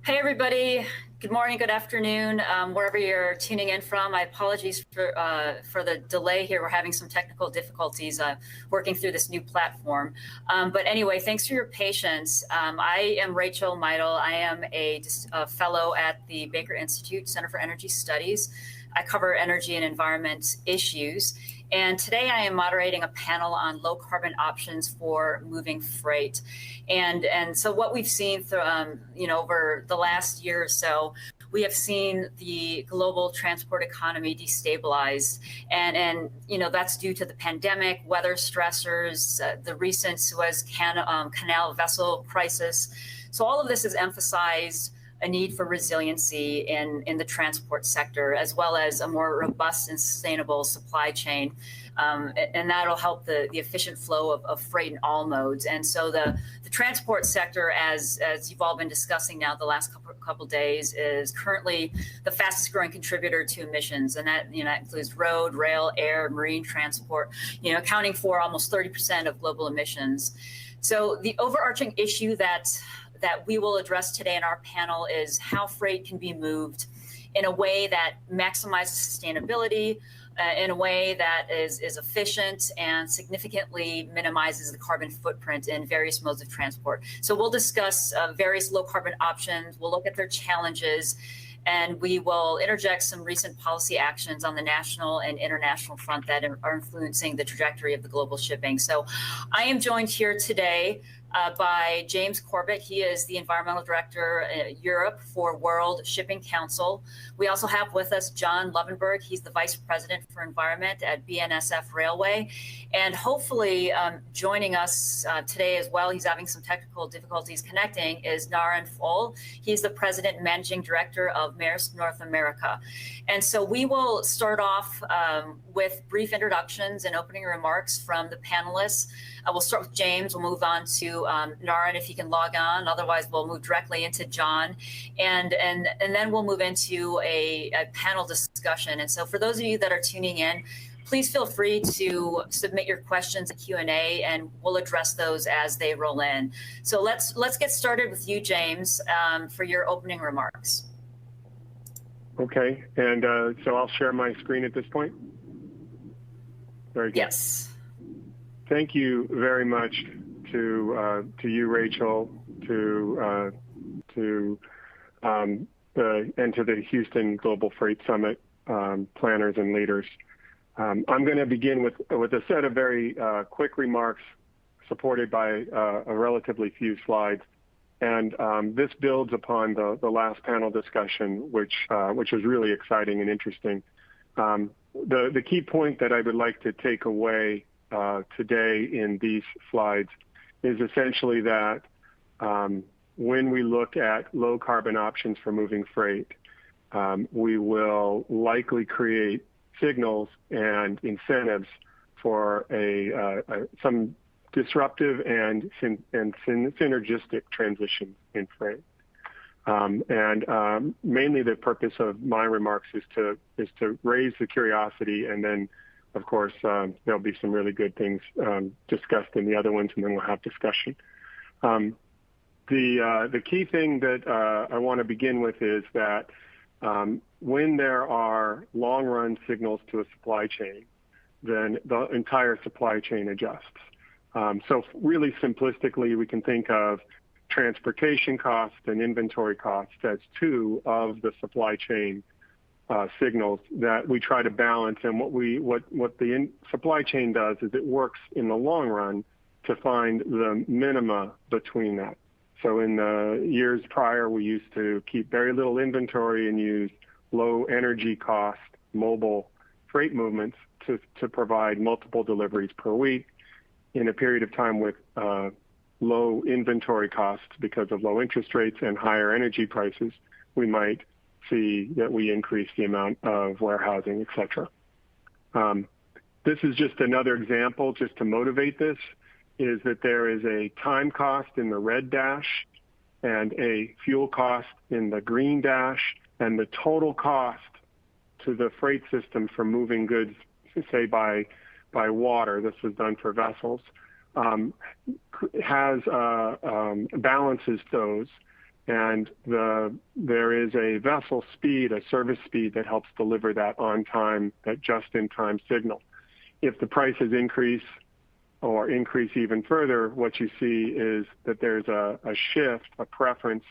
Hey, everybody. Good morning, good afternoon, wherever you're tuning in from. I apologize for the delay here. We're having some technical difficulties working through this new platform. But anyway, thanks for your patience. I am Rachel Meidel. I am a fellow at the Baker Institute Center for Energy Studies. I cover energy and environment issues. And today I am moderating a panel on low carbon options for moving freight. And so what we've seen through, over the last year or so, we have seen the global transport economy destabilize. And that's due to the pandemic, weather stressors, the recent Suez Canal vessel crisis. So all of this has emphasized a need for resiliency in the transport sector, as well as a more robust and sustainable supply chain. And that'll help the efficient flow of freight in all modes. And so the transport sector, as you've all been discussing now the last couple days, is currently the fastest growing contributor to emissions. And that includes road, rail, air, marine transport, accounting for almost 30% of global emissions. So the overarching issue that we will address today in our panel is how freight can be moved in a way that maximizes sustainability, in a way that is efficient and significantly minimizes the carbon footprint in various modes of transport. So we'll discuss various low carbon options, we'll look at their challenges, and we will interject some recent policy actions on the national and international front that are influencing the trajectory of the global shipping. So I am joined here today by James Corbett. He is the Environmental Director Europe for World Shipping Council. We also have with us John Lovenberg. He's the Vice President for Environment at BNSF Railway. And hopefully joining us today as well, he's having some technical difficulties connecting, is Naren Phol. He's the President and Managing Director of Maersk North America. And so we will start off with brief introductions and opening remarks from the panelists. We'll start with James. We'll move on to Naren, if he can log on. Otherwise, we'll move directly into John. And then we'll move into a panel discussion. And so for those of you that are tuning in, please feel free to submit your questions in Q&A, and we'll address those as they roll in. So let's get started with you, James, for your opening remarks. Okay, and so I'll share my screen at this point. Very good. Yes. Thank you very much to you, Rachel, and to the Houston Global Freight Summit planners and leaders. I'm going to begin with a set of very quick remarks supported by a relatively few slides. And this builds upon the last panel discussion, which was really exciting and interesting. The key point that I would like to take away today in these slides is essentially that when we look at low carbon options for moving freight, we will likely create signals and incentives for some disruptive and synergistic transition in freight. Mainly the purpose of my remarks is to raise the curiosity, and then of course, there'll be some really good things discussed in the other ones, and then we'll have discussion. The key thing that I want to begin with is that when there are long-run signals to a supply chain, then the entire supply chain adjusts. So really simplistically, we can think of transportation costs and inventory costs as two of the supply chain signals that we try to balance. And what the supply chain does is it works in the long run to find the minima between that. So in the years prior, we used to keep very little inventory and use low energy cost mobile freight movements to provide multiple deliveries per week. In a period of time with low inventory costs because of low interest rates and higher energy prices, we might see that we increase the amount of warehousing, et cetera. This is just another example, just to motivate this, is that there is a time cost in the red dash and a fuel cost in the green dash, and the total cost to the freight system for moving goods, say by water, this was done for vessels, balances those And there is a vessel speed, a service speed that helps deliver that on-time, that just-in-time signal. If the prices increase or increase even further, what you see is that there's a shift, a preference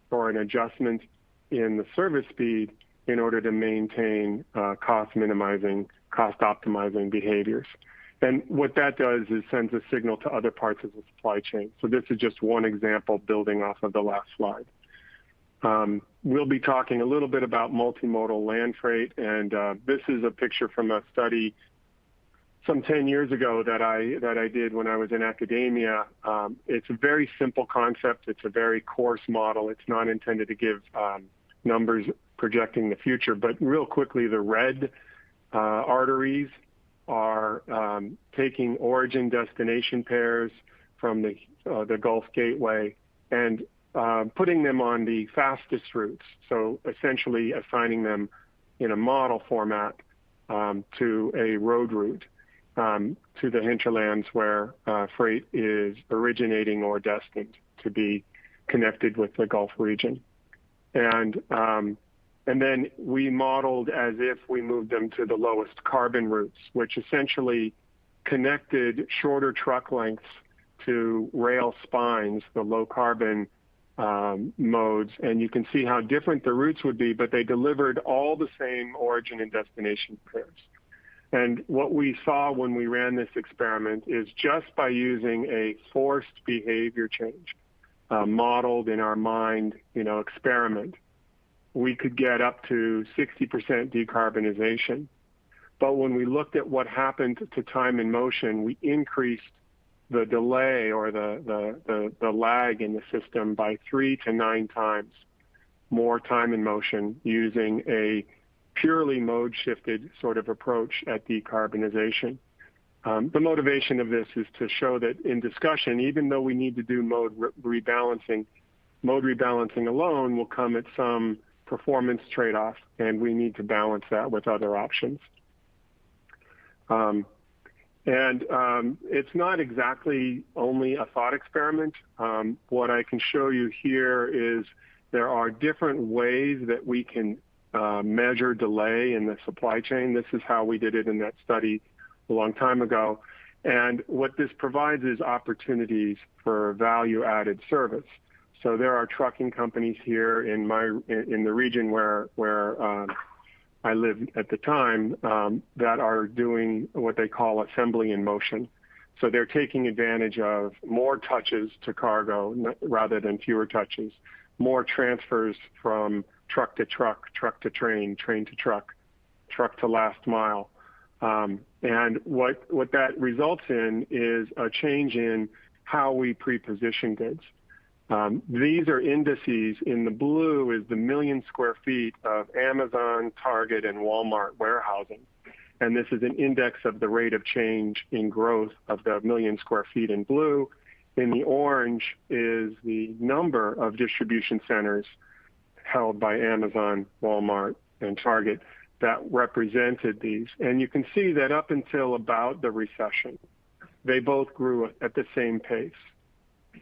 for an adjustment in the service speed in order to maintain cost-minimizing, cost-optimizing behaviors. And what that does is sends a signal to other parts of the supply chain. So this is just one example building off of the last slide. We'll be talking a little bit about multimodal land freight, and this is a picture from a study some 10 years ago that I did when I was in academia. It's a very simple concept. It's a very coarse model. It's not intended to give numbers projecting the future, but real quickly, the red arteries are taking origin-destination pairs from the Gulf Gateway and putting them on the fastest routes, so essentially assigning them in a model format to a road route to the hinterlands where freight is originating or destined to be connected with the Gulf region. And then we modeled as if we moved them to the lowest carbon routes, which essentially connected shorter truck lengths to rail spines, the low carbon modes. And you can see how different the routes would be, but they delivered all the same origin and destination pairs. And what we saw when we ran this experiment is just by using a forced behavior change, modeled in our mind, experiment, we could get up to 60% decarbonization. But when we looked at what happened to time in motion, we increased the delay or the lag in the system by 3 to 9 times more time in motion using a purely mode shifted sort of approach at decarbonization. The motivation of this is to show that in discussion, even though we need to do mode rebalancing alone will come at some performance trade-off, and we need to balance that with other options. It's not exactly only a thought experiment. What I can show you here is there are different ways that we can measure delay in the supply chain. This is how we did it in that study a long time ago. And what this provides is opportunities for value-added service. So there are trucking companies here in the region where I lived at the time that are doing what they call assembly in motion. So they're taking advantage of more touches to cargo rather than fewer touches, more transfers from truck to truck, truck to train, train to truck, truck to last mile. And what that results in is a change in how we pre-position goods. These are indices. In the blue is the million square feet of Amazon, Target, and Walmart warehousing. And this is an index of the rate of change in growth of the million square feet in blue. In the orange is the number of distribution centers held by Amazon, Walmart, and Target that represented these. And you can see that up until about the recession, they both grew at the same pace.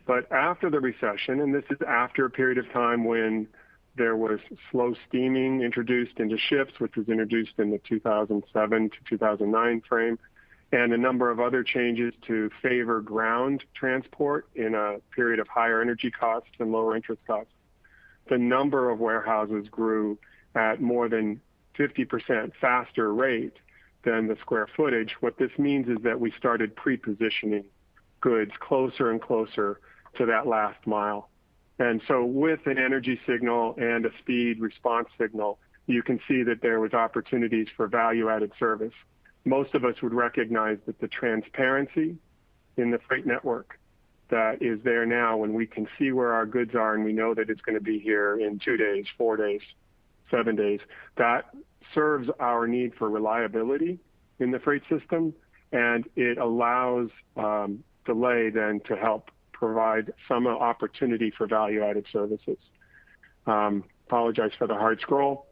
But after the recession, and this is after a period of time when there was slow steaming introduced into ships, which was introduced in the 2007 to 2009 frame, and a number of other changes to favor ground transport in a period of higher energy costs and lower interest costs, the number of warehouses grew at more than 50% faster rate than the square footage. What this means is that we started pre-positioning goods closer and closer to that last mile. And so with an energy signal and a speed response signal, you can see that there was opportunities for value-added service. Most of us would recognize that the transparency in the freight network that is there now when we can see where our goods are and we know that it's going to be here in 2 days, 4 days, 7 days, that serves our need for reliability in the freight system, and it allows delay then to help provide some opportunity for value-added services. Apologize for the hard scroll.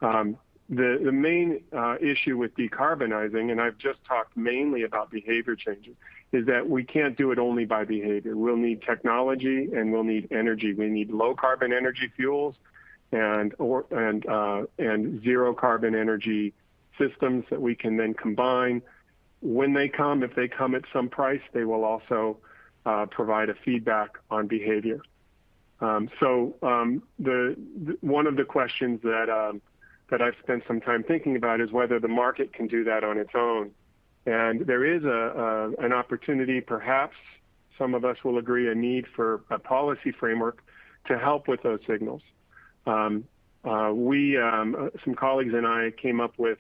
The main issue with decarbonizing, and I've just talked mainly about behavior changes, is that we can't do it only by behavior. We'll need technology and we'll need energy. We need low carbon energy fuels and zero carbon energy systems that we can then combine. When they come, if they come at some price, they will also provide a feedback on behavior. One of the questions that I've spent some time thinking about is whether the market can do that on its own. And there is an opportunity, perhaps some of us will agree, a need for a policy framework to help with those signals. Some colleagues and I came up with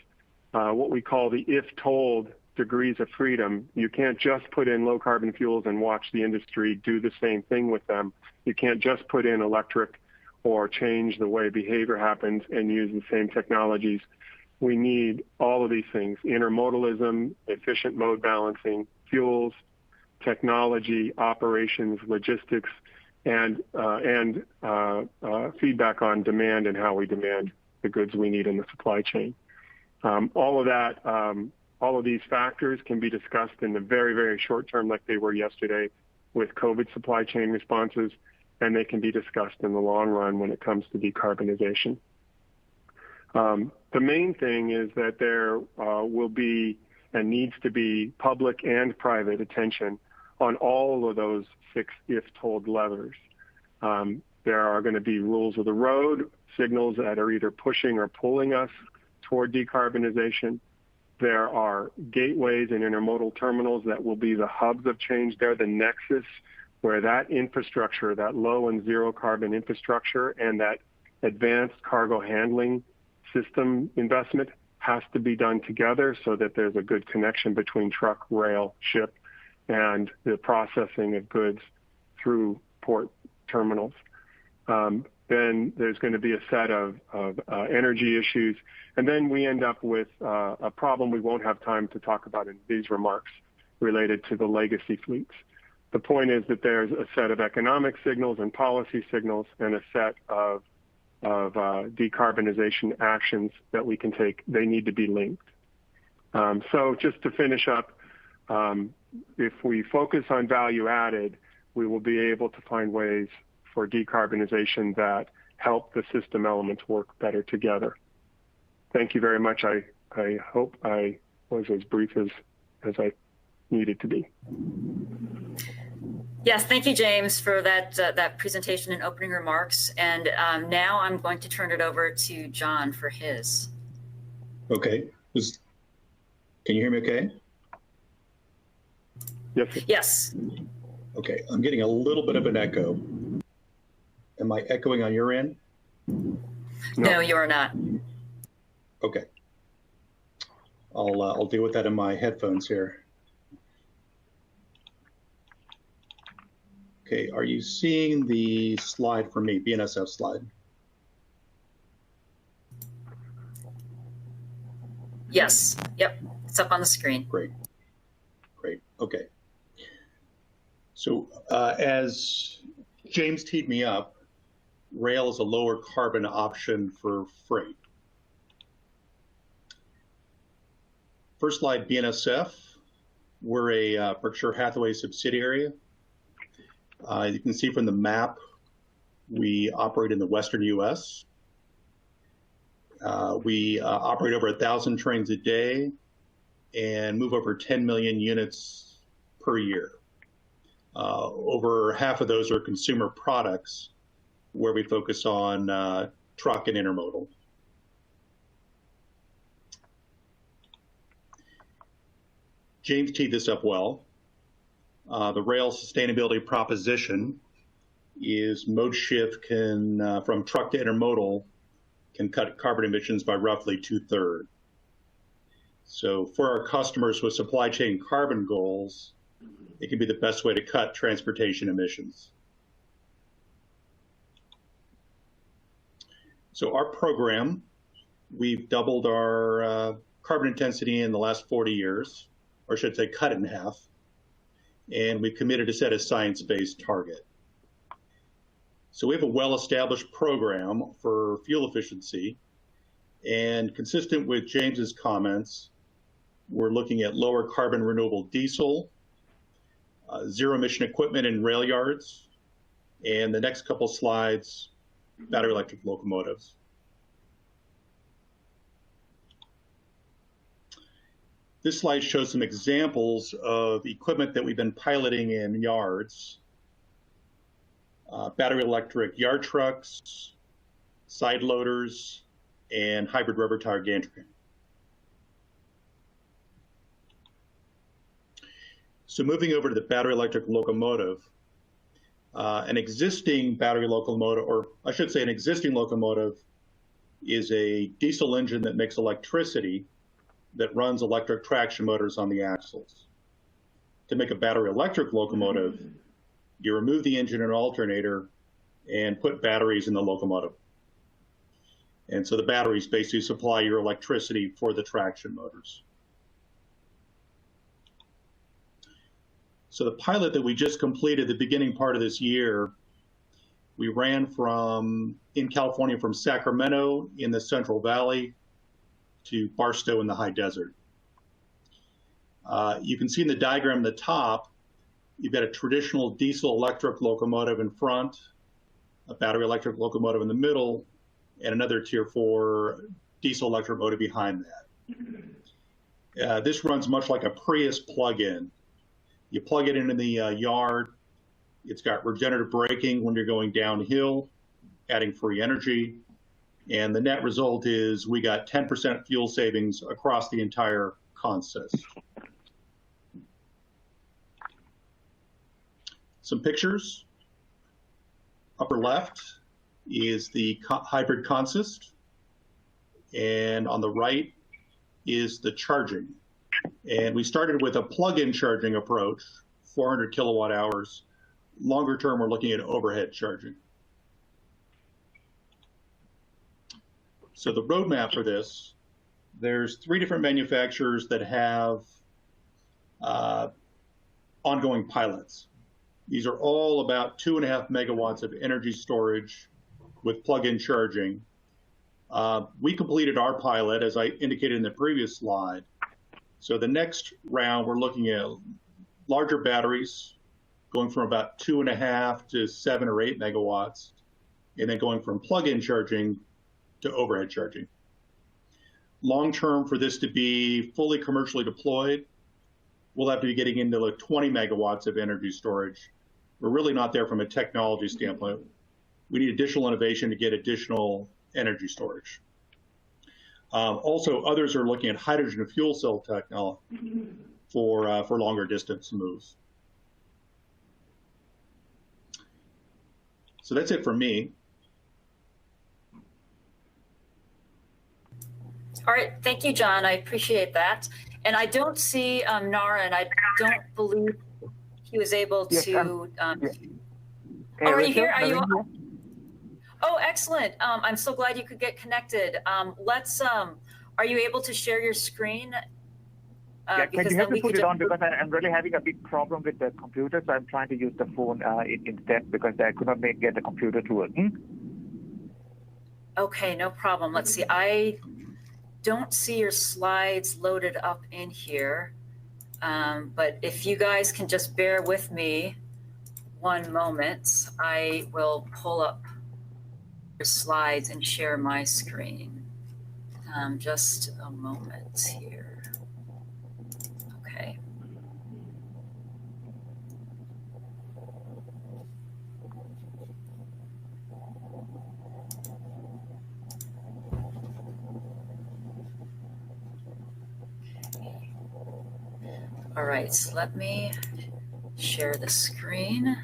what we call the if told degrees of freedom. You can't just put in low carbon fuels and watch the industry do the same thing with them. You can't just put in electric or change the way behavior happens and use the same technologies. We need all of these things: intermodalism, efficient mode balancing, fuels, technology, operations, logistics, and feedback on demand and how we demand the goods we need in the supply chain. All of these factors can be discussed in the very, very short term, like they were yesterday with COVID supply chain responses, and they can be discussed in the long run when it comes to decarbonization. The main thing is that there will be and needs to be public and private attention on all of those 6 if-told levers. There are going to be rules of the road, signals that are either pushing or pulling us toward decarbonization. There are gateways and intermodal terminals that will be the hubs of change. They're the nexus where that infrastructure, that low and zero carbon infrastructure and that advanced cargo handling system investment has to be done together so that there's a good connection between truck, rail, ship, and the processing of goods through port terminals. Then there's going to be a set of energy issues. And then we end up with a problem we won't have time to talk about in these remarks related to the legacy fleets. The point is that there's a set of economic signals and policy signals and a set of decarbonization actions that we can take. They need to be linked. So just to finish up, if we focus on value added, we will be able to find ways for decarbonization that help the system elements work better together. Thank you very much. I hope I was as brief as I needed to be. Yes, thank you, James, for that presentation and opening remarks. And now I'm going to turn it over to John for his. Okay. Can you hear me okay? Yes. Yes. Okay, I'm getting a little bit of an echo. Am I echoing on your end? No, you are not. Okay. I'll deal with that in my headphones here. Okay, are you seeing the slide for me, BNSF slide? Yes, yep, it's up on the screen. Great, okay. So as James teed me up, rail is a lower carbon option for freight. First slide, BNSF. We're a Berkshire Hathaway subsidiary. You can see from the map, we operate in the Western US. We operate over 1,000 trains a day and move over 10 million units per year. Over half of those are consumer products, where we focus on truck and intermodal. James teed this up well. The rail sustainability proposition is mode shift can, from truck to intermodal, can cut carbon emissions by roughly 2/3. So for our customers with supply chain carbon goals, it can be the best way to cut transportation emissions. So our program, we've doubled our carbon intensity in the last 40 years, or I should say cut it in half, and we've committed to set a science-based target. So we have a well-established program for fuel efficiency, and consistent with James's comments, we're looking at lower carbon renewable diesel, zero emission equipment in rail yards, and the next couple slides, battery electric locomotives. This slide shows some examples of equipment that we've been piloting in yards. Battery electric yard trucks, side loaders, and hybrid rubber tire gantry. So moving over to the battery electric locomotive, an existing battery locomotive, or I should say an existing locomotive, is a diesel engine that makes electricity that runs electric traction motors on the axles. To make a battery electric locomotive, you remove the engine and alternator and put batteries in the locomotive. And so the batteries basically supply your electricity for the traction motors. So the pilot that we just completed the beginning part of this year, we ran in California from Sacramento in the Central Valley to Barstow in the high desert. You can see in the diagram at the top, you've got a traditional diesel electric locomotive in front, a battery electric locomotive in the middle, and another Tier 4 diesel electric motor behind that. This runs much like a Prius plug-in. You plug it into the yard. It's got regenerative braking when you're going downhill, adding free energy. And the net result is we got 10% fuel savings across the entire consist. Some pictures. Upper left is the hybrid consist, and on the right is the charging. And we started with a plug-in charging approach, 400 kilowatt hours. Longer term, we're looking at overhead charging. So the roadmap for this, there's 3 different manufacturers that have ongoing pilots. These are all about 2.5 megawatts of energy storage with plug-in charging. We completed our pilot, as I indicated in the previous slide. So the next round, we're looking at larger batteries, going from about 2.5 to 7 or 8 megawatts, and then going from plug-in charging to overhead charging. Long-term, for this to be fully commercially deployed, we'll have to be getting into like 20 megawatts of energy storage. We're really not there from a technology standpoint. We need additional innovation to get additional energy storage. Also, others are looking at hydrogen fuel cell technology for longer distance moves. So that's it for me. All right, thank you, John. I appreciate that. And I don't see Nara, and I don't believe he was able to. Oh, are you here? Are you? Oh, excellent. I'm so glad you could get connected. Are you able to share your screen? Yeah, can you help me put it on, because I'm really having a big problem with the computer, so I'm trying to use the phone instead, because I could not get the computer to work. Okay, no problem. Let's see. I don't see your slides loaded up in here, but if you guys can just bear with me one moment, I will pull up your slides and share my screen. Just a moment here. Okay. All right, so let me share the screen.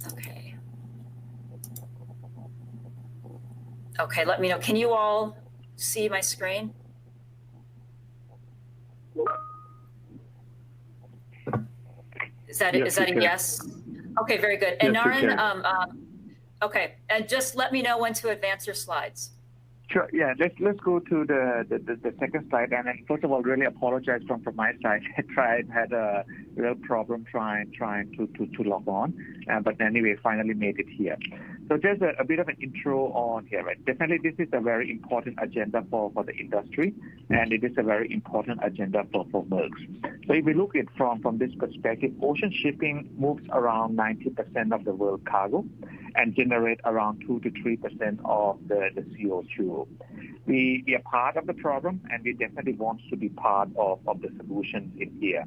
Okay. Okay, let me know. Can you all see my screen? Is that a yes? Okay, very good. And yes, Naren, okay, and just let me know when to advance your slides. Sure. Yeah. Let's go to the second slide. And then first of all, really apologize from my side. I had a real problem trying to log on, but anyway, finally made it here. So just a bit of an intro on here, right? Definitely, this is a very important agenda for the industry, and it is a very important agenda for Maersk. So if we look at from this perspective, ocean shipping moves around 90% of the world cargo and generate around 2 to 3% of the CO2. We are part of the problem, and we definitely want to be part of the solutions in here.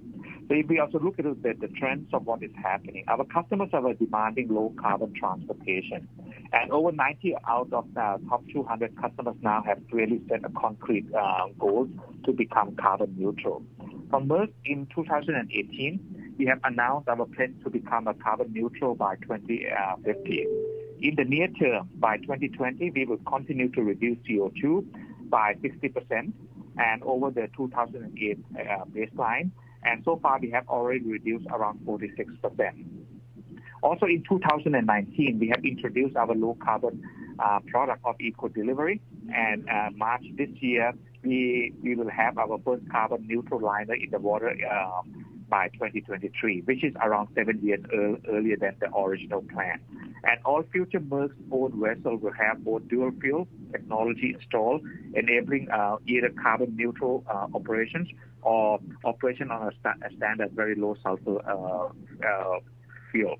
So if we also look at the trends of what is happening, our customers are demanding low carbon transportation. And over 90 out of the top 200 customers now have really set a concrete goal to become carbon neutral. From Maersk in 2018, we have announced our plan to become a carbon neutral by 2050. In the near term, by 2020, we will continue to reduce CO2 by 60% and over the 2008 baseline. And so far, we have already reduced around 46%. Also in 2019, we have introduced our low carbon product of Eco Delivery. And March this year, we will have our first carbon neutral liner in the water by 2023, which is around 7 years earlier than the original plan. And all future Maersk-owned vessels will have both dual fuel technology installed, enabling either carbon neutral operations or operation on a standard very low sulfur fuel.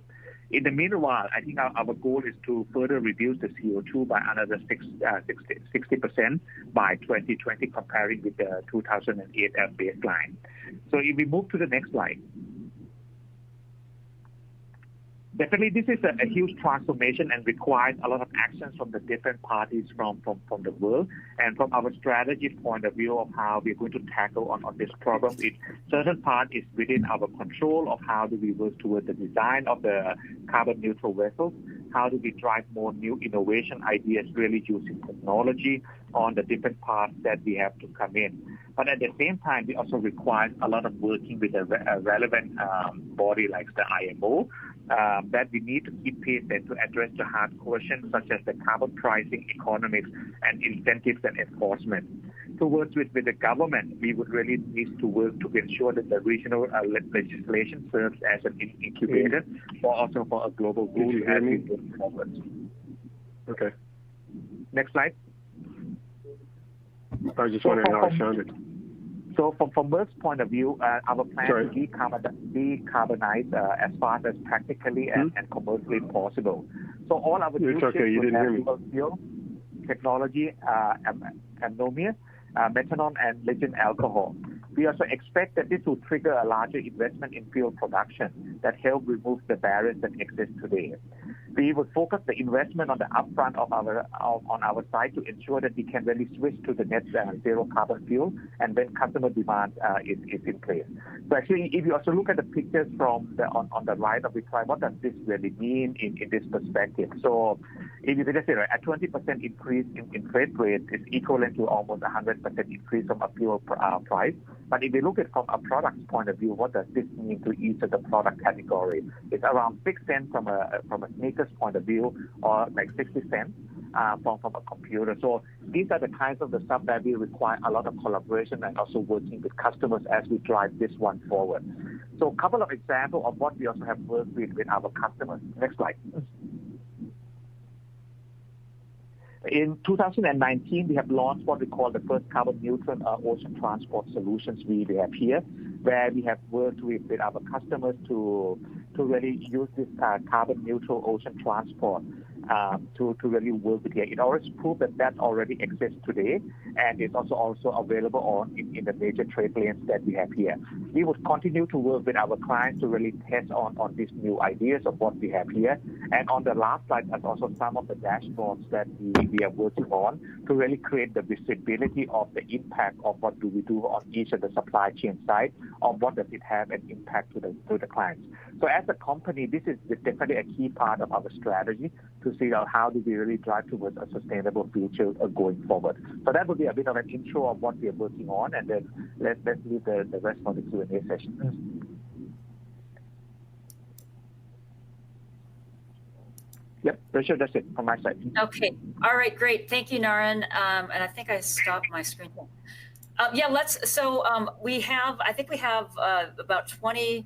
In the meanwhile, I think our goal is to further reduce the CO2 by another 60% by 2020, comparing with the 2008 baseline. So if we move to the next slide. Definitely, this is a huge transformation and requires a lot of actions from the different parties from the world. And from our strategy point of view of how we're going to tackle on this problem, certain part is within our control of how do we work toward the design of the carbon neutral vessels, how do we drive more new innovation ideas, really using technology on the different parts that we have to come in. But at the same time, we also require a lot of working with a relevant body like the IMO, that we need to keep pace and to address the hard questions such as the carbon pricing, economics, and incentives and enforcement. To work with the government, we would really need to work to ensure that the regional legislation serves as an incubator, or also for a global goal as we move forward. Okay. Next slide. I was just wondering how it sounded. So from Maersk's point of view, our plan to decarbonize as fast as practically and commercially possible. So all our new ships will have dual fuel technology, ammonia, methanol, and lignin alcohol. We also expect that this will trigger a larger investment in fuel production that help remove the barriers that exist today. We would focus the investment on the upfront of on our side to ensure that we can really switch to the net zero carbon fuel and when customer demand is in place. So actually, if you also look at the pictures from on the right of the slide, what does this really mean in this perspective? So if you just say a 20% increase in freight rate is equivalent to almost 100% increase of a fuel price. But if you look at it from a product point of view, what does this mean to each of the product category? It's around 6 cents from a sneaker's point of view, or like 60 cents from a computer. So these are the kinds of the stuff that we require a lot of collaboration and also working with customers as we drive this one forward. So a couple of examples of what we also have worked with our customers. Next slide. In 2019, we have launched what we call the first carbon neutral ocean transport solutions we have here, where we have worked with our customers to really use this carbon neutral ocean transport to really work with here. It already proved that already exists today, and it's also available in the major trade lanes that we have here. We would continue to work with our clients to really test on these new ideas of what we have here. And on the last slide, there's also some of the dashboards that we are working on to really create the visibility of the impact of what do we do on each of the supply chain side, or what does it have an impact to the clients. So as a company, this is definitely a key part of our strategy to see how do we really drive towards a sustainable future going forward. So that would be a bit of an intro of what we are working on, and then let's leave the rest for the Q&A session. Yep, Rachel, that's it from my side. Okay. All right, great. Thank you, Naren. And I think I stopped my screen. Yeah, I think we have about 20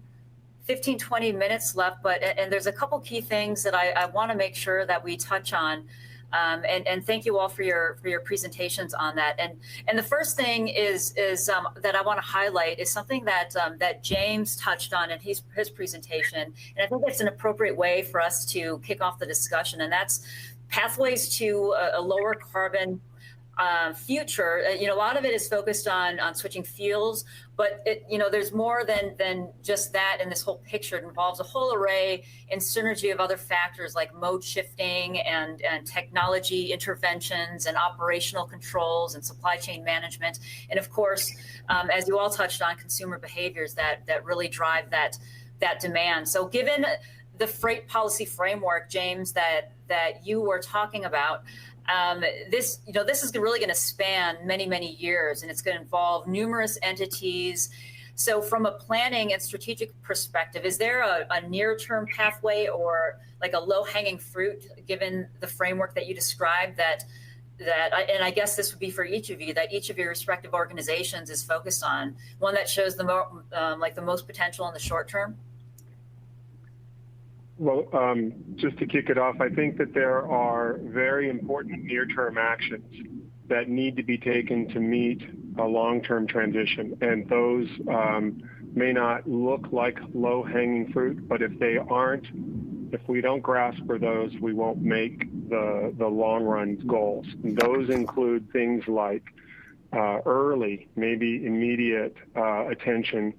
15, 20 minutes left, and there's a couple key things that I want to make sure that we touch on. And thank you all for your presentations on that. And the first thing is that I want to highlight is something that that James touched on in his presentation, and I think it's an appropriate way for us to kick off the discussion, and that's pathways to a lower carbon future. A lot of it is focused on switching fuels, but there's more than just that in this whole picture. It involves a whole array and synergy of other factors like mode shifting and technology interventions and operational controls and supply chain management. And of course, as you all touched on, consumer behaviors that really drive that demand. So given the freight policy framework, James, that you were talking about, this is really going to span many, many years, and it's going to involve numerous entities. So from a planning and strategic perspective, is there a near-term pathway or like a low-hanging fruit, given the framework that you described, and I guess this would be for each of you, that each of your respective organizations is focused on, one that shows the most potential in the short term? Well, just to kick it off, I think that there are very important near-term actions that need to be taken to meet a long-term transition. And those may not look like low-hanging fruit, but if we don't grasp for those, we won't make the long-run goals. And those include things like early, maybe immediate attention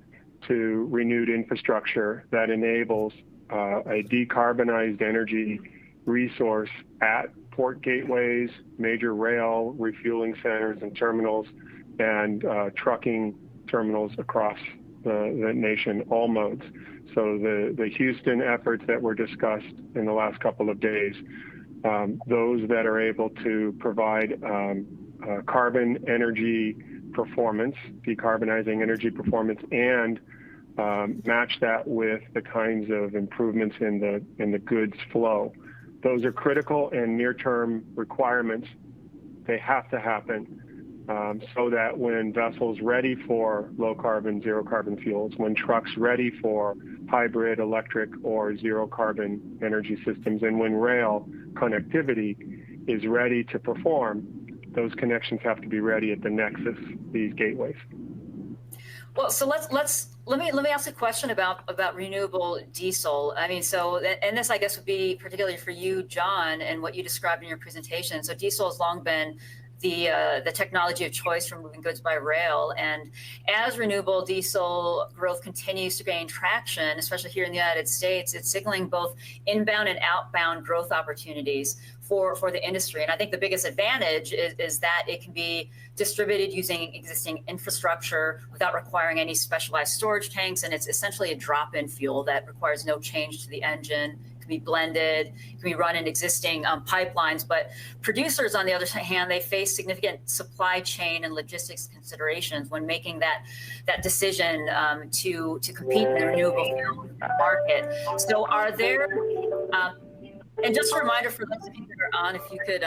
to renewed infrastructure that enables a decarbonized energy resource at port gateways, major rail refueling centers and terminals, and trucking terminals across the nation, all modes. So the Houston efforts that were discussed in the last couple of days, those that are able to provide carbon energy performance, decarbonizing energy performance, and match that with the kinds of improvements in the goods flow. Those are critical and near-term requirements. They have to happen so that when vessels ready for low-carbon, zero-carbon fuels, when trucks ready for hybrid, electric, or zero-carbon energy systems, and when rail connectivity is ready to perform, those connections have to be ready at the nexus, these gateways. Well, so let me ask a question about renewable diesel. I mean, and this I guess would be particularly for you, John, and what you described in your presentation. So diesel has long been the technology of choice for moving goods by rail, and as renewable diesel growth continues to gain traction, especially here in the United States, it's signaling both inbound and outbound growth opportunities for the industry. And I think the biggest advantage is that it can be distributed using existing infrastructure without requiring any specialized storage tanks, and it's essentially a drop-in fuel that requires no change to the engine. Be blended, can be run in existing pipelines, but producers, on the other hand, they face significant supply chain and logistics considerations when making that decision to compete in the renewable fuel market. So are there, and just a reminder for those of you that are on, if you could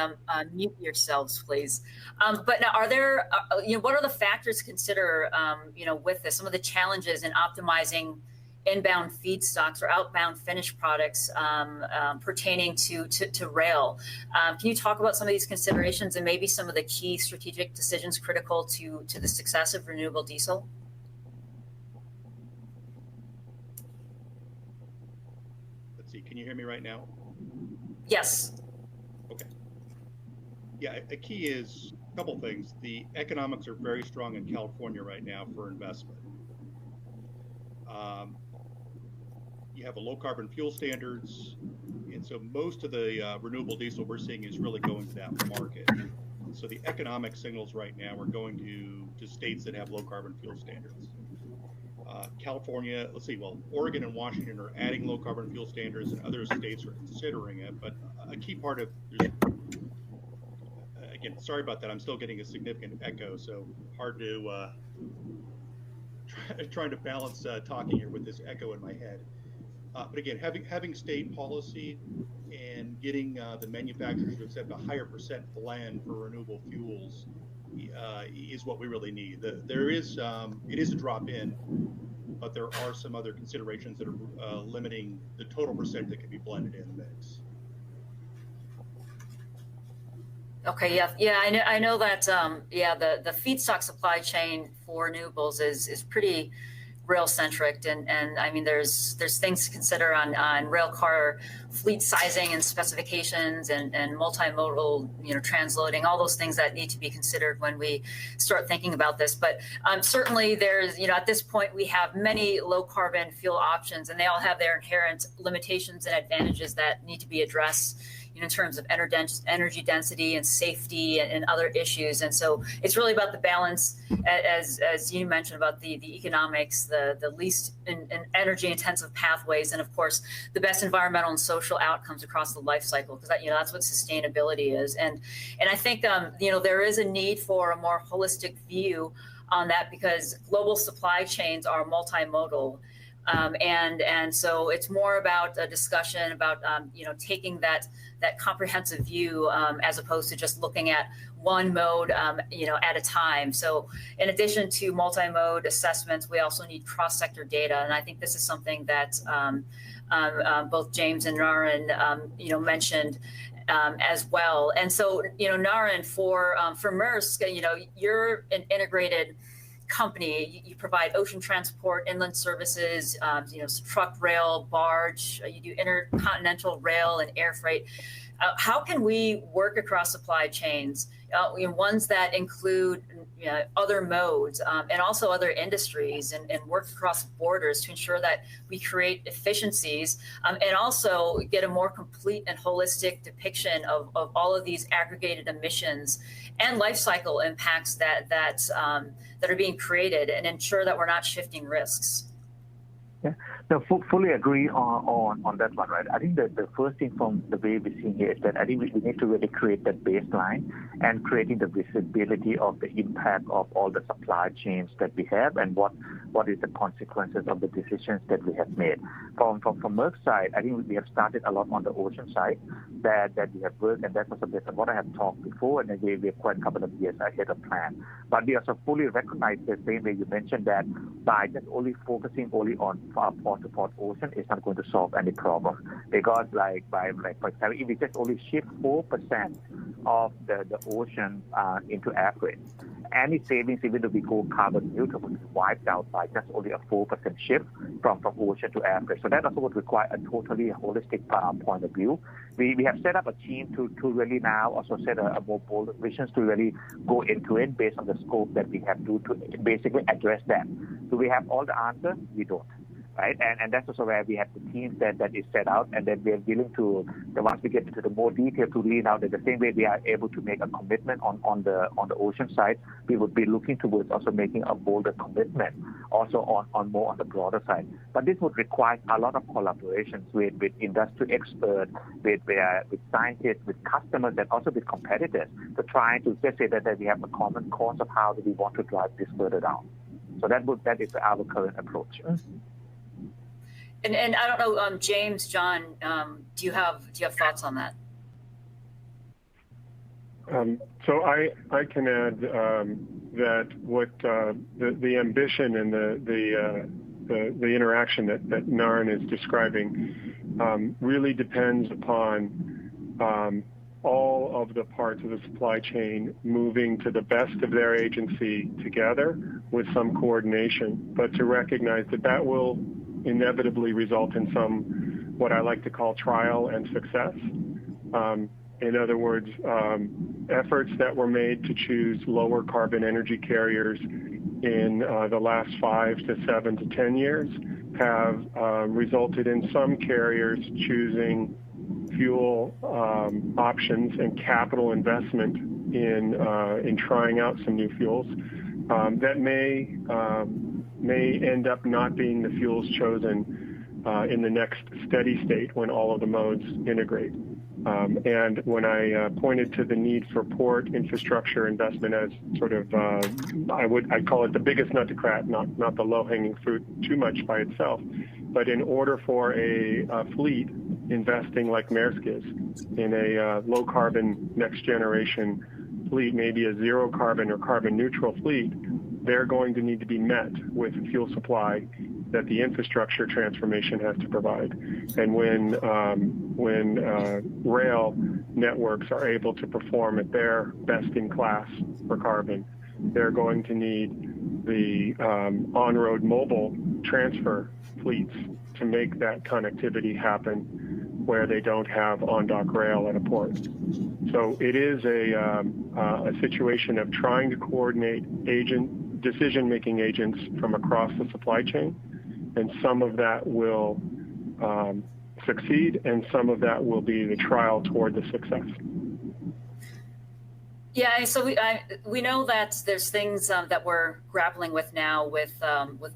mute yourselves, please. But now, are there, what are the factors to consider, with this, some of the challenges in optimizing inbound feedstocks or outbound finished products pertaining to rail? Can you talk about some of these considerations and maybe some of the key strategic decisions critical to the success of renewable diesel? Let's see, can you hear me right now? Yes. Okay. Yeah, a key is a couple things. The economics are very strong in California right now for investment. You have a low carbon fuel standards, and so most of the renewable diesel we're seeing is really going to that market. So the economic signals right now are going to states that have low carbon fuel standards. California, let's see, well, Oregon and Washington are adding low carbon fuel standards, and other states are considering it. But a key part of, again, sorry about that, I'm still getting a significant echo, so hard to trying to balance talking here with this echo in my head. But again, having state policy and getting the manufacturers to accept a higher percent blend for renewable fuels is what we really need. It is a drop in, but there are some other considerations that are limiting the total percent that can be blended in the mix. Okay, yeah, I know that, yeah, the feedstock supply chain for renewables is pretty rail centric, and I mean there's things to consider on rail car fleet sizing and specifications and multimodal, you know, transloading, all those things that need to be considered when we start thinking about this. But certainly there's, you know, at this point we have many low carbon fuel options, and they all have their inherent limitations and advantages that need to be addressed, you know, in terms of energy density and safety and other issues. And so it's really about the balance, as you mentioned, about the economics, the least in energy intensive pathways, and of course the best environmental and social outcomes across the life cycle, because you know that's what sustainability is. And I think you know there is a need for a more holistic view on that, because global supply chains are multimodal. And so it's more about a discussion about you know, taking that comprehensive view as opposed to just looking at one mode you know, at a time. So in addition to multi-mode assessments, we also need cross-sector data, and I think this is something that both James and Naren you know, mentioned as well. And so, you know, Naren, for Maersk, you know, you're an integrated company. You provide ocean transport, inland services, you know, truck, rail, barge. You do intercontinental rail and air freight. How can we work across supply chains, you know, ones that include, you know, other modes and also other industries, and work across borders to ensure that we create efficiencies and also get a more complete and holistic depiction of all of these aggregated emissions and life cycle impacts that are being created, and ensure that we're not shifting risks? Yeah, no, fully agree on that one, right? I think that the first thing from the way we're seeing here is that I think we need to really create that baseline and creating the visibility of the impact of all the supply chains that we have, and what is the consequences of the decisions that we have made. From Maersk's side, I think we have started a lot on the ocean side that we have worked, and that was a bit of what I have talked before, and we are quite a couple of years ahead of plan. But we also fully recognize the same way you mentioned that by just only focusing only on port-to-port ocean is not going to solve any problem, because for example, if we just only shift 4% of the ocean into air freight, any savings, even though we go carbon neutral, will be wiped out by just only a 4% shift from ocean to air freight. So that also would require a totally holistic point of view. We have set up a team to really now also set a more bold visions to really go into it based on the scope that we have to basically address that. Do we have all the answers? We don't. Right, and that's also where we have the teams that is set out, and then we are willing to, once we get into the more detail, to lean out in the same way we are able to make a commitment on the ocean side. We would be looking towards also making a bolder commitment also on more on the broader side. But this would require a lot of collaborations with industry experts, with scientists, with customers, and also with competitors, to try to just say that we have a common cause of how do we want to drive this further down. So that is our current approach. And I don't know, James, John, do you have thoughts on that? So I can add that what the ambition and the interaction that Naren is describing really depends upon all of the parts of the supply chain moving to the best of their agency together with some coordination, but to recognize that will inevitably result in some, what I like to call, trial and success. In other words, efforts that were made to choose lower carbon energy carriers in the last 5 to 7 to 10 years have resulted in some carriers choosing fuel options and capital investment in trying out some new fuels that may end up not being the fuels chosen in the next steady state when all of the modes integrate. And when I pointed to the need for port infrastructure investment as sort of, I'd call it the biggest nut to crack, not the low-hanging fruit too much by itself, but in order for a fleet investing like Maersk is in a low-carbon next-generation fleet, maybe a zero-carbon or carbon-neutral fleet, they're going to need to be met with fuel supply that the infrastructure transformation has to provide. And when rail networks are able to perform at their best in class for carbon, they're going to need the on-road mobile transfer fleets to make that connectivity happen where they don't have on-dock rail at a port. So it is a situation of trying to coordinate decision-making agents from across the supply chain, and some of that will succeed, and some of that will be the trial toward the success. Yeah, so we know that there's things that we're grappling with now with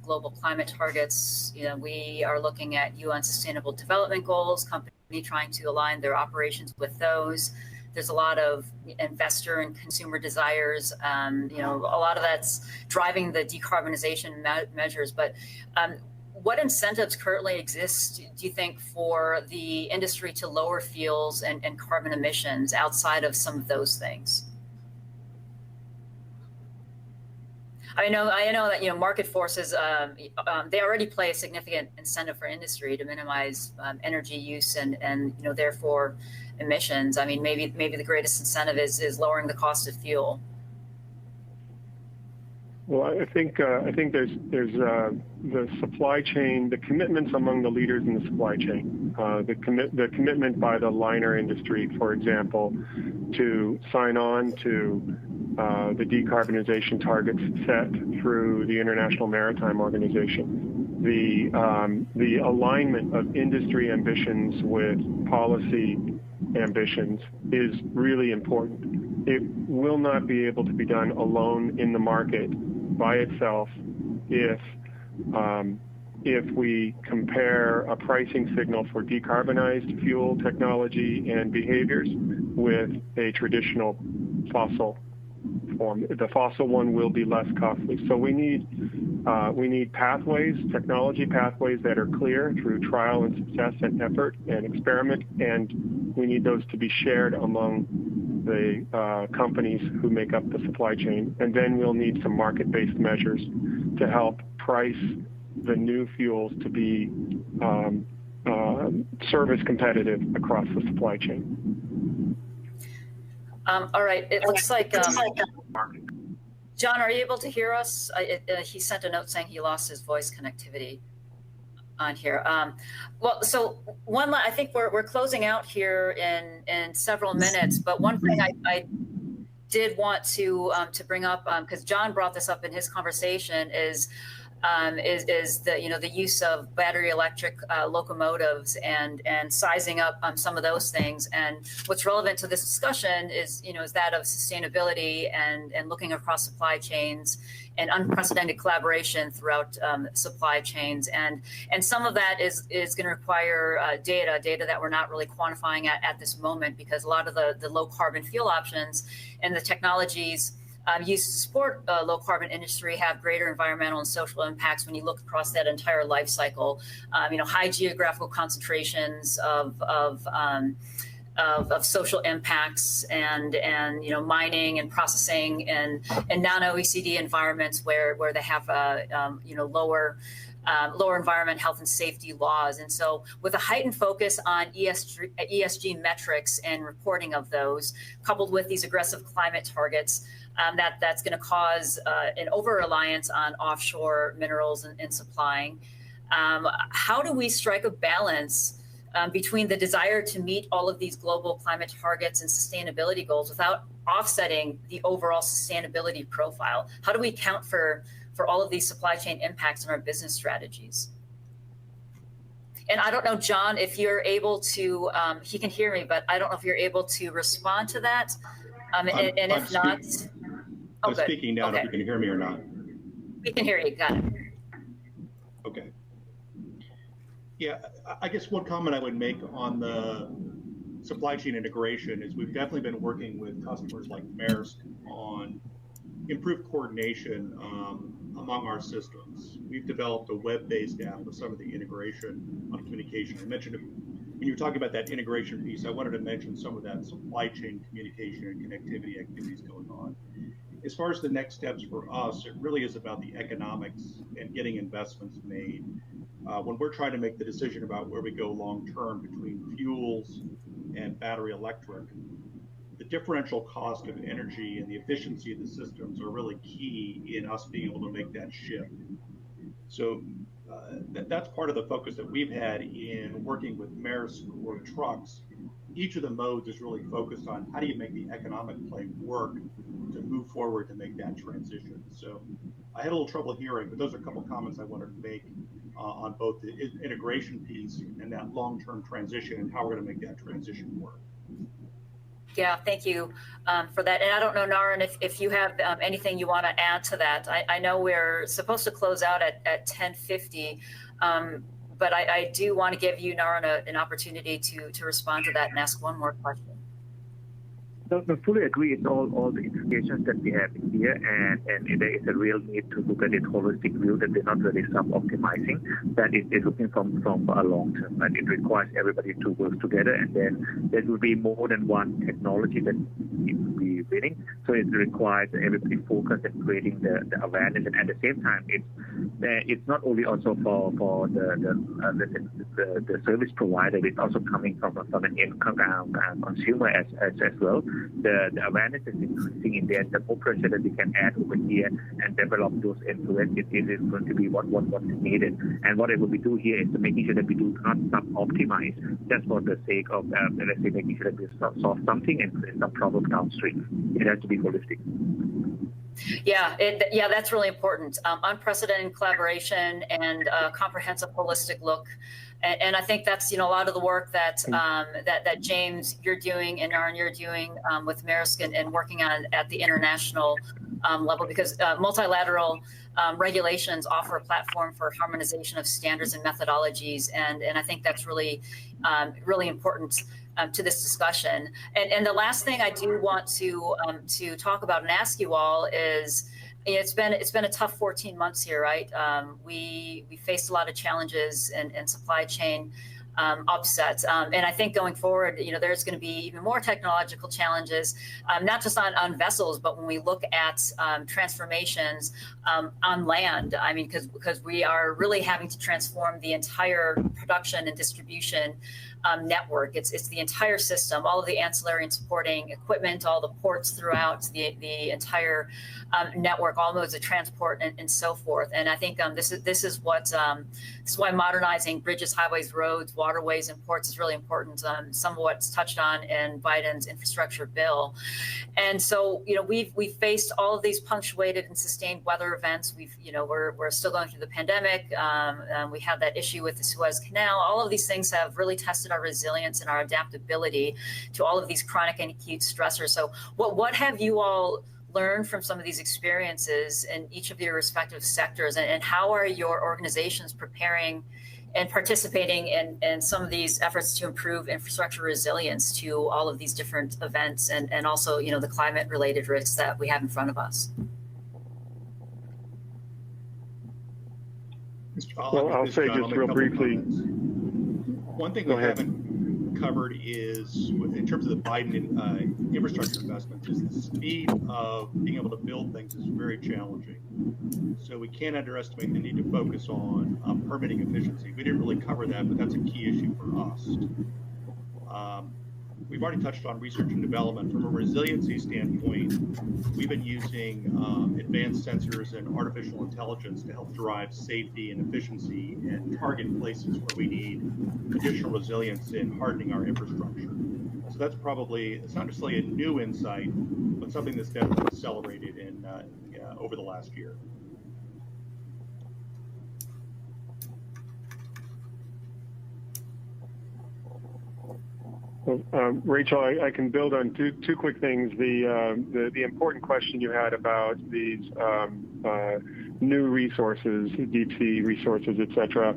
global climate targets. You know, we are looking at UN Sustainable Development Goals, companies trying to align their operations with those. There's a lot of investor and consumer desires. You know, a lot of that's driving the decarbonization measures. But what incentives currently exist, do you think, for the industry to lower fuels and carbon emissions outside of some of those things? I know that, you know, market forces, they already play a significant incentive for industry to minimize energy use and you know, therefore emissions. I mean, maybe the greatest incentive is lowering the cost of fuel. Well, I think there's the supply chain, the commitments among the leaders in the supply chain, the commitment by the liner industry, for example, to sign on to the decarbonization targets set through the International Maritime Organization. The alignment of industry ambitions with policy ambitions is really important. It will not be able to be done alone in the market by itself if we compare a pricing signal for decarbonized fuel technology and behaviors with a traditional fossil form. The fossil one will be less costly. So we need pathways, technology pathways that are clear through trial and success and effort and experiment, and we need those to be shared among the companies who make up the supply chain. And then we'll need some market-based measures to help price the new fuels to be service competitive across the supply chain. All right, it looks like, John, are you able to hear us? He sent a note saying he lost his voice connectivity on here. Well, so I think we're closing out here in several minutes, but one thing I did want to bring up, because John brought this up in his conversation, is the use of battery electric locomotives and sizing up some of those things. And what's relevant to this discussion is that of sustainability and looking across supply chains and unprecedented collaboration throughout supply chains. And some of that is going to require data that we're not really quantifying at this moment, because a lot of the low carbon fuel options and the technologies used to support a low carbon industry have greater environmental and social impacts when you look across that entire life cycle. High geographical concentrations of social impacts and mining and processing and non-OECD environments where they have lower environment, health, and safety laws. And so with a heightened focus on ESG metrics and reporting of those, coupled with these aggressive climate targets, that's going to cause an over-reliance on offshore minerals and supplying. How do we strike a balance between the desire to meet all of these global climate targets and sustainability goals without offsetting the overall sustainability profile? How do we account for all of these supply chain impacts on our business strategies? And I don't know, John, if you're able to, he can hear me, but I don't know if you're able to respond to that. And if not, I'm speaking now, if you can hear me or not. We can hear you, got it. Okay. Yeah, I guess one comment I would make on the supply chain integration is we've definitely been working with customers like Maersk on improved coordination among our systems. We've developed a web-based app with some of the integration on communication. I mentioned when you were talking about that integration piece, I wanted to mention some of that supply chain communication and connectivity activities going on. As far as the next steps for us, it really is about the economics and getting investments made. When we're trying to make the decision about where we go long term between fuels and battery electric, the differential cost of energy and the efficiency of the systems are really key in us being able to make that shift. So that's part of the focus that we've had in working with Maersk or trucks. Each of the modes is really focused on how do you make the economic play work to move forward to make that transition. So I had a little trouble hearing, but those are a couple of comments I wanted to make on both the integration piece and that long-term transition and how we're going to make that transition work. Yeah, thank you for that. And I don't know, Naren, if you have anything you want to add to that. I know we're supposed to close out at 10:50, but I do want to give you, Naren, an opportunity to respond to that and ask one more question. No, fully agree. It's all the implications that we have in here, and there is a real need to look at it holistic view that we're not really sub-optimizing, that is looking from a long term, and it requires everybody to work together, and then there will be more than one technology that it will be winning. So it requires everybody focus and creating the awareness, and at the same time, it's not only also for the service provider, it's also coming from an end consumer as well. The awareness is increasing in there. The more pressure that we can add over here and develop those end-to-end, it is going to be what's needed. And what I will be doing here is to making sure that we do not sub-optimize just for the sake of, let's say, making sure that we solve something and create some problem downstream. It has to be holistic. Yeah, that's really important. Unprecedented collaboration and comprehensive, holistic look. And I think that's a lot of the work that that James, you're doing, and Naren, you're doing with Maersk and working on at the international level, because multilateral regulations offer a platform for harmonization of standards and methodologies, and I think that's really really important to this discussion. And the last thing I do want to talk about and ask you all is, it's been a tough 14 months here, right? We faced a lot of challenges and supply chain upsets, and I think going forward, there's going to be even more technological challenges, not just on vessels, but when we look at transformations on land. I mean, because we are really having to transform the entire production and distribution network. It's the entire system, all of the ancillary and supporting equipment, all the ports throughout the entire network, all modes of transport, and so forth. And I think this is why modernizing bridges, highways, roads, waterways, and ports is really important. Some of what's touched on in Biden's infrastructure bill. And so we've faced all of these punctuated and sustained weather events. We're still going through the pandemic. We have that issue with the Suez Canal. All of these things have really tested our resilience and our adaptability to all of these chronic and acute stressors. So what have you all learned from some of these experiences in each of your respective sectors, and how are your organizations preparing and participating in some of these efforts to improve infrastructure resilience to all of these different events, and also the climate related risks that we have in front of us? Well, I'll say just real briefly. One thing we haven't covered is, in terms of the Biden infrastructure investments, is the speed of being able to build things is very challenging. So we can't underestimate the need to focus on permitting efficiency. We didn't really cover that, but that's a key issue for us. We've already touched on research and development. From a resiliency standpoint, we've been using advanced sensors and artificial intelligence to help drive safety and efficiency and target places where we need additional resilience in hardening our infrastructure. So that's probably, it's not necessarily a new insight, but something that's definitely accelerated over the last year. Rachel, I can build on two quick things. The important question you had about these new resources, deep sea resources, et cetera.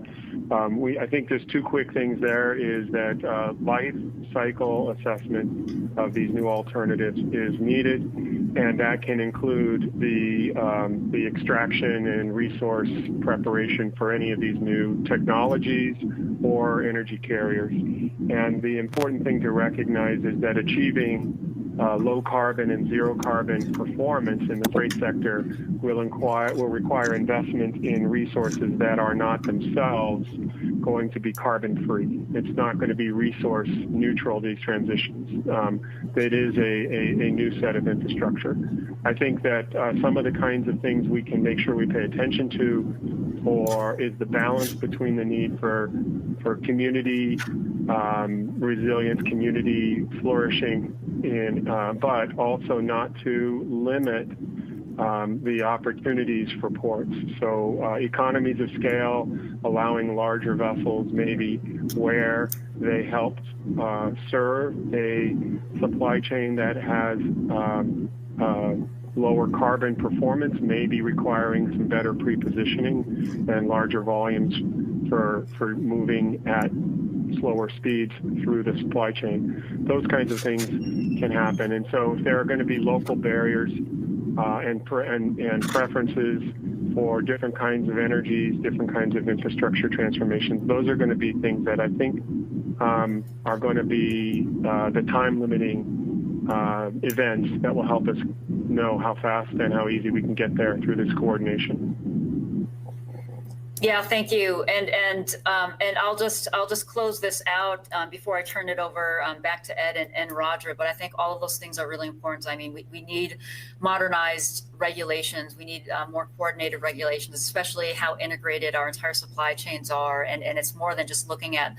I think there's two quick things there. Is that life cycle assessment of these new alternatives is needed, and that can include the extraction and resource preparation for any of these new technologies or energy carriers. And the important thing to recognize is that achieving low carbon and zero carbon performance in the freight sector will require investment in resources that are not themselves going to be carbon free. It's not going to be resource neutral, these transitions. It is a new set of infrastructure. I think that some of the kinds of things we can make sure we pay attention to is the balance between the need for community resilience, community flourishing, but also not to limit the opportunities for ports. So economies of scale, allowing larger vessels maybe where they help serve a supply chain that has lower carbon performance, maybe requiring some better pre-positioning and larger volumes for moving at slower speeds through the supply chain. Those kinds of things can happen. And so if there are going to be local barriers and preferences for different kinds of energies, different kinds of infrastructure transformations, those are going to be things that I think are going to be the time-limiting events that will help us know how fast and how easy we can get there through this coordination. Yeah, thank you. And I'll just close this out before I turn it over back to Ed and Roger. But I think all of those things are really important. I mean, we need modernized regulations. We need more coordinated regulations, especially how integrated our entire supply chains are. And it's more than just looking at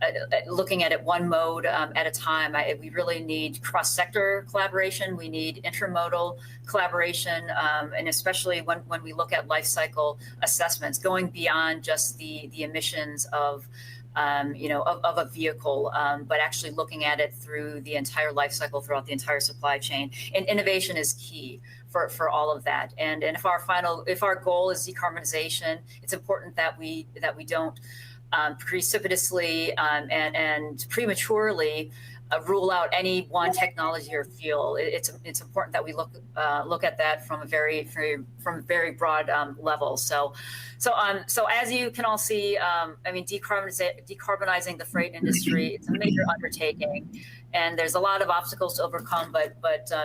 it one mode at a time. We really need cross-sector collaboration. We need intermodal collaboration, and especially when we look at life cycle assessments, going beyond just the emissions of a vehicle, but actually looking at it through the entire life cycle throughout the entire supply chain. And innovation is key for all of that. And if our goal is decarbonization, it's important that we don't precipitously and prematurely rule out any one technology or fuel. It's important that we look at that from a very broad level. So as you can all see, I mean, decarbonizing the freight industry, it's a major undertaking, and there's a lot of obstacles to overcome. But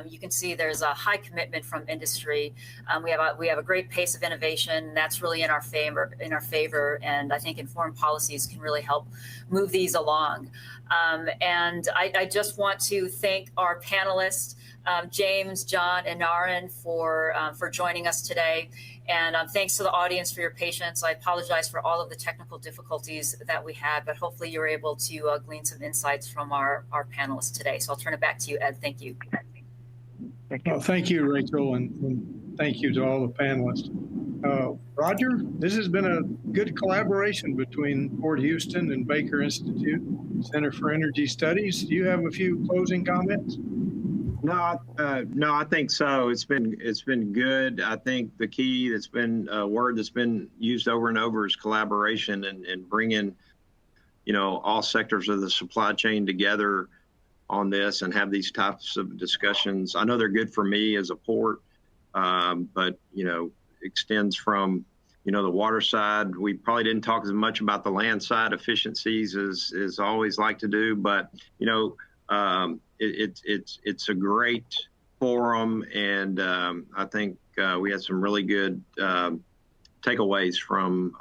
you can see there's a high commitment from industry. We have a great pace of innovation that's really in our favor, and I think informed policies can really help move these along. And I just want to thank our panelists, James, John, and Naren for joining us today. And thanks to the audience for your patience. I apologize for all of the technical difficulties that we had, but hopefully you're able to glean some insights from our panelists today. So I'll turn it back to you, Ed. Thank you. Thank you, Rachel, and thank you to all the panelists. Roger, this has been a good collaboration between Port Houston and Baker Institute Center for Energy Studies. Do you have a few closing comments? No, I think so. It's been good. I think the key that's been a word that's been used over and over is collaboration and bringing, all sectors of the supply chain together on this and have these types of discussions. I know they're good for me as a port, but extends from the water side. We probably didn't talk as much about the land side efficiencies as always like to do, but it's a great forum, and I think we had some really good takeaways from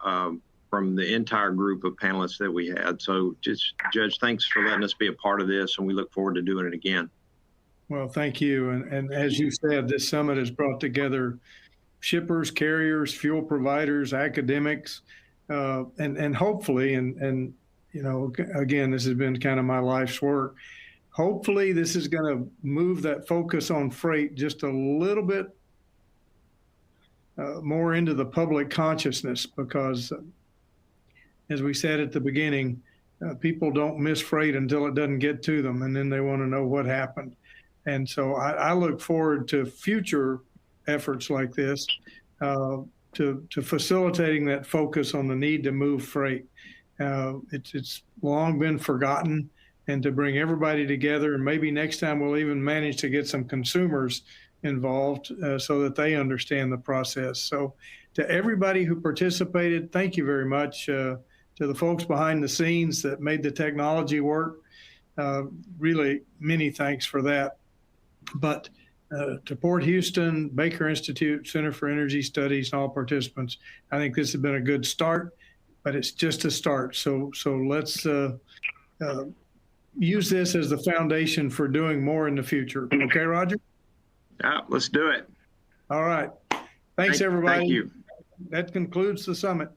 the entire group of panelists that we had. So just, Judge, thanks for letting us be a part of this, and we look forward to doing it again. Well, thank you. And as you said, this summit has brought together shippers, carriers, fuel providers, academics, and hopefully, and again, this has been kind of my life's work. Hopefully, this is going to move that focus on freight just a little bit more into the public consciousness, because, as we said at the beginning, people don't miss freight until it doesn't get to them, and then they want to know what happened. And so I look forward to future efforts like this to facilitating that focus on the need to move freight. It's long been forgotten, and to bring everybody together, and maybe next time we'll even manage to get some consumers involved so that they understand the process. So to everybody who participated, thank you very much. To the folks behind the scenes that made the technology work, really many thanks for that. But to Port Houston, Baker Institute, Center for Energy Studies, and all participants, I think this has been a good start, but it's just a start. So let's use this as the foundation for doing more in the future. Okay, Roger? Yeah, let's do it. All right. Thanks, everybody. Thank you. That concludes the summit.